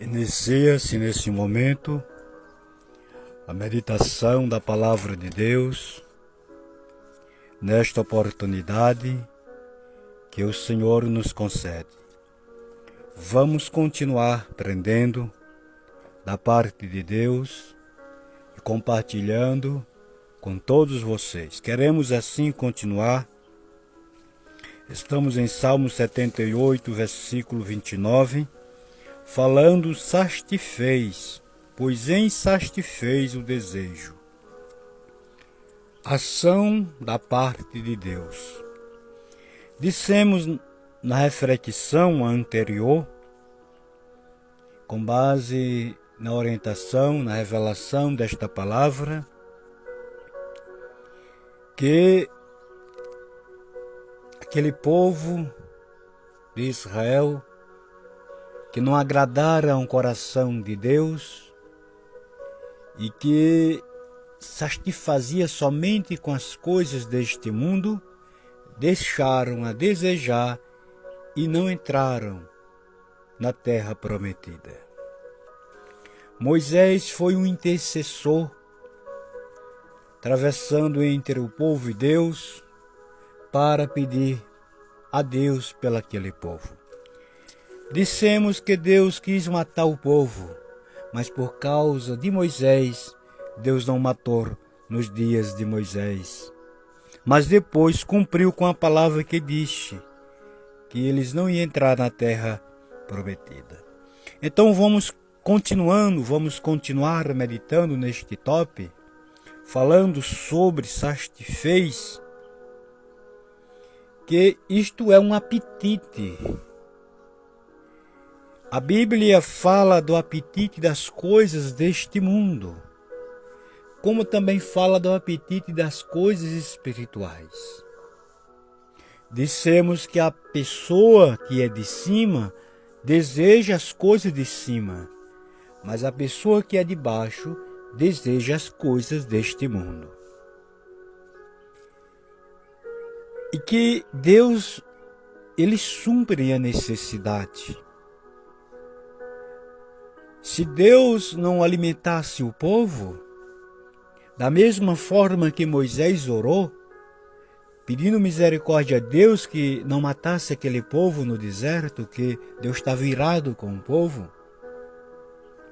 Inicia-se nesse momento a meditação da Palavra de Deus, nesta oportunidade que o Senhor nos concede. Vamos continuar aprendendo da parte de Deus e compartilhando com todos vocês. Queremos assim continuar. Estamos em Salmo 78, versículo 29, falando: satisfez, pois satisfez o desejo. Ação da parte de Deus. Dissemos na reflexão anterior, com base na orientação, na revelação desta palavra, que aquele povo de Israel que não agradara ao coração de Deus e que satisfazia somente com as coisas deste mundo, deixaram a desejar e não entraram na terra prometida. Moisés foi um intercessor, atravessando entre o povo e Deus, para pedir a Deus pelo aquele povo. Dissemos que Deus quis matar o povo, mas por causa de Moisés, Deus não matou nos dias de Moisés. Mas depois cumpriu com a palavra que disse, que eles não iam entrar na terra prometida. Então vamos continuar meditando neste tópico, falando sobre satisfez, que isto é um apetite. A Bíblia fala do apetite das coisas deste mundo, como também fala do apetite das coisas espirituais. Dissemos que a pessoa que é de cima deseja as coisas de cima, mas a pessoa que é de baixo deseja as coisas deste mundo. E que Deus, Ele supre a necessidade. Se Deus não alimentasse o povo, da mesma forma que Moisés orou, pedindo misericórdia a Deus que não matasse aquele povo no deserto, que Deus estava irado com o povo,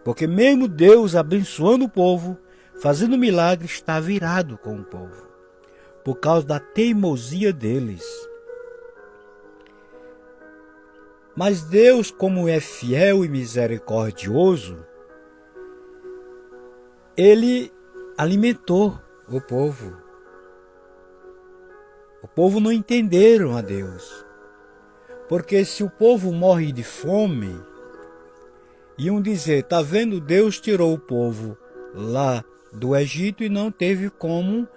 porque mesmo Deus abençoando o povo, fazendo milagre, estava irado com o povo, por causa da teimosia deles. Mas Deus, como é fiel e misericordioso, Ele alimentou o povo. O povo não entenderam a Deus. Porque se o povo morre de fome, iam dizer, está vendo, Deus tirou o povo lá do Egito e não teve como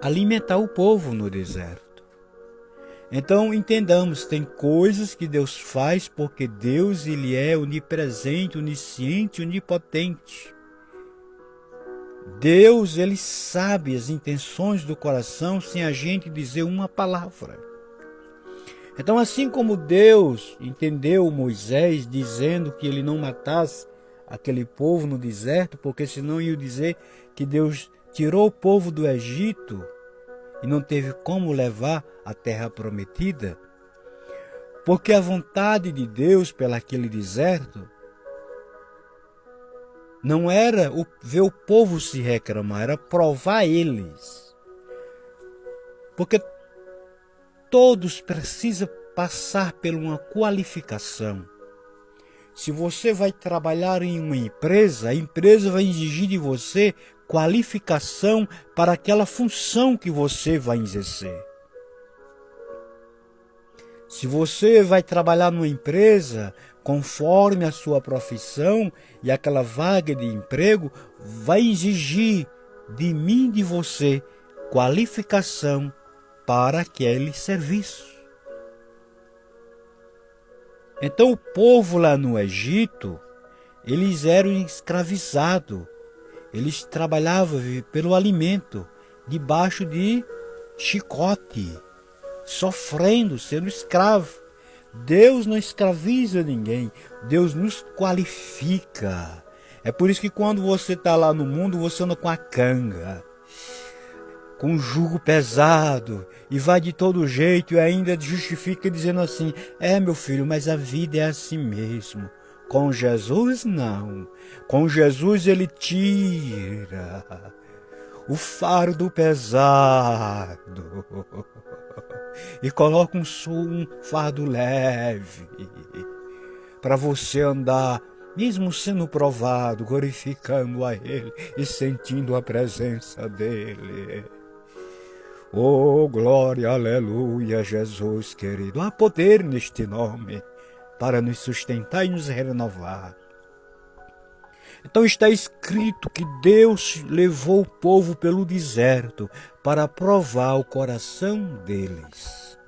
alimentar o povo no deserto. Então entendamos, tem coisas que Deus faz porque Deus, Ele é onipresente, onisciente, onipotente. Deus, Ele sabe as intenções do coração sem a gente dizer uma palavra. Então, assim como Deus entendeu Moisés dizendo que ele não matasse aquele povo no deserto, porque senão ia dizer que Deus tirou o povo do Egito e não teve como levar a terra prometida, porque a vontade de Deus pelaquele deserto não era ver o povo se reclamar, era provar eles. Porque todos precisam passar por uma qualificação. Se você vai trabalhar em uma empresa, a empresa vai exigir de você qualificação para aquela função que você vai exercer. Se você vai trabalhar numa empresa, conforme a sua profissão e aquela vaga de emprego, vai exigir de mim e de você qualificação para aquele serviço. Então o povo lá no Egito, eles eram escravizados, eles trabalhavam pelo alimento, debaixo de chicote, sofrendo, sendo escravo. Deus não escraviza ninguém, Deus nos qualifica. É por isso que quando você está lá no mundo, você anda com a canga, com um jugo pesado, e vai de todo jeito e ainda justifica dizendo assim, meu filho, mas a vida é assim mesmo. Com Jesus, não. Com Jesus ele tira o fardo pesado e coloca um fardo leve para você andar, mesmo sendo provado, glorificando a Ele e sentindo a presença dEle. Oh, glória, aleluia, Jesus querido. Há poder neste nome para nos sustentar e nos renovar. Então está escrito que Deus levou o povo pelo deserto para provar o coração deles.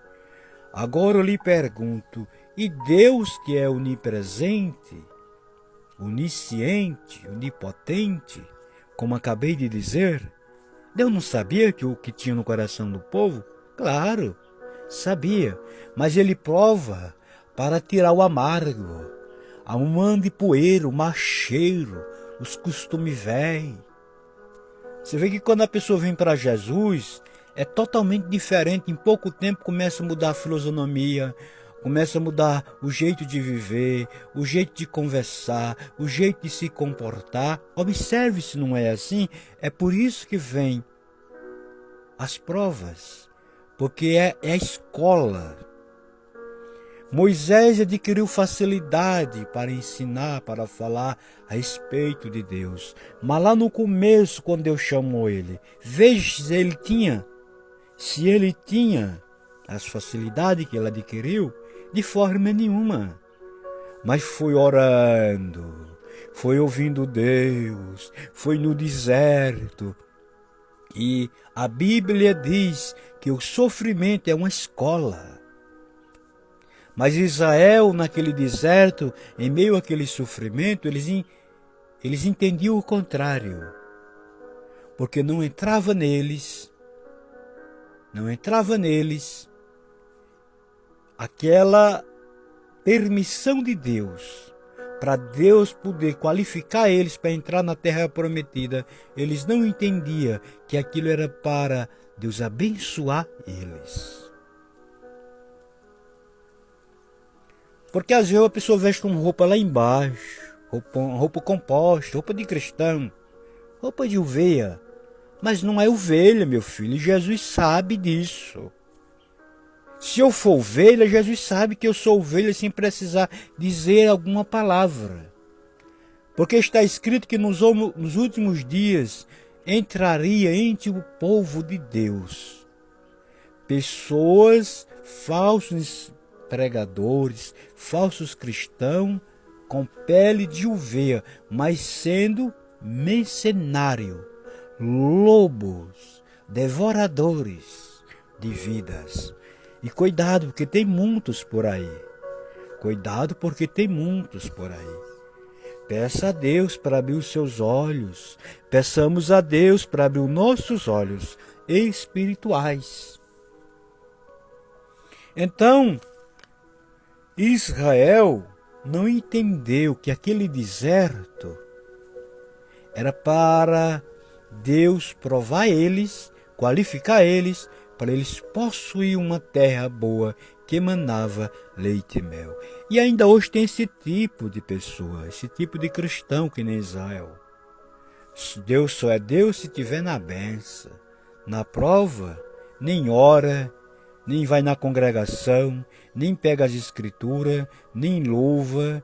Agora eu lhe pergunto, e Deus que é onipresente, onisciente, onipotente, como acabei de dizer, Deus não sabia o que tinha no coração do povo? Claro, sabia, mas ele prova para tirar o amargo, a mão de poeira, o mau cheiro, os costumes velhos. Você vê que quando a pessoa vem para Jesus, é totalmente diferente. Em pouco tempo começa a mudar a fisionomia, começa a mudar o jeito de viver, o jeito de conversar, o jeito de se comportar. Observe se não é assim. É por isso que vem as provas, porque é a escola. Moisés adquiriu facilidade para ensinar, para falar a respeito de Deus. Mas lá no começo, quando Deus chamou ele, veja se ele tinha as facilidades que ele adquiriu, de forma nenhuma. Mas foi orando, foi ouvindo Deus, foi no deserto. E a Bíblia diz que o sofrimento é uma escola. Mas Israel, naquele deserto, em meio àquele sofrimento, eles entendiam o contrário. Porque não entrava neles aquela permissão de Deus, para Deus poder qualificar eles para entrar na terra prometida. Eles não entendiam que aquilo era para Deus abençoar eles. Porque às vezes a pessoa veste uma roupa lá embaixo, roupa composta, roupa de cristão, roupa de ovelha. Mas não é ovelha, meu filho, e Jesus sabe disso. Se eu for ovelha, Jesus sabe que eu sou ovelha sem precisar dizer alguma palavra. Porque está escrito que nos últimos dias entraria entre o povo de Deus pessoas falsos pregadores, falsos cristãos, com pele de ovelha, mas sendo mercenário, lobos, devoradores de vidas. E cuidado, porque tem muitos por aí. Cuidado, porque tem muitos por aí. Peça a Deus para abrir os seus olhos. Peçamos a Deus para abrir os nossos olhos espirituais. Então, Israel não entendeu que aquele deserto era para Deus provar eles, qualificar eles, para eles possuir uma terra boa que emanava leite e mel. E ainda hoje tem esse tipo de pessoa, esse tipo de cristão que nem Israel. Deus só é Deus se tiver na benção. Na prova, nem ora, nem vai na congregação, nem pega as escrituras, nem louva,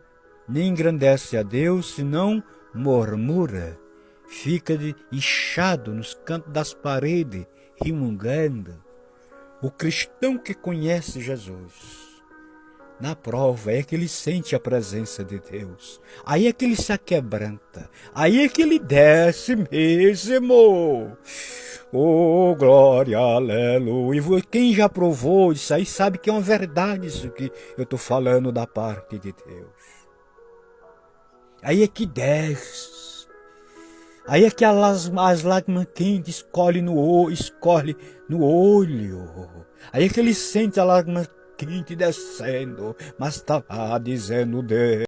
nem engrandece a Deus, senão murmura, fica inchado nos cantos das paredes, rimungando. O cristão que conhece Jesus, na prova, é que ele sente a presença de Deus. Aí é que ele se aquebranta. Aí é que ele desce mesmo. Oh, glória, aleluia. Quem já provou isso aí sabe que é uma verdade isso que eu estou falando da parte de Deus. Aí é que desce. Aí é que as lágrimas quentes escorrem no olho. Aí é que ele sente a lágrima quente descendo, mas tá lá dizendo Deus.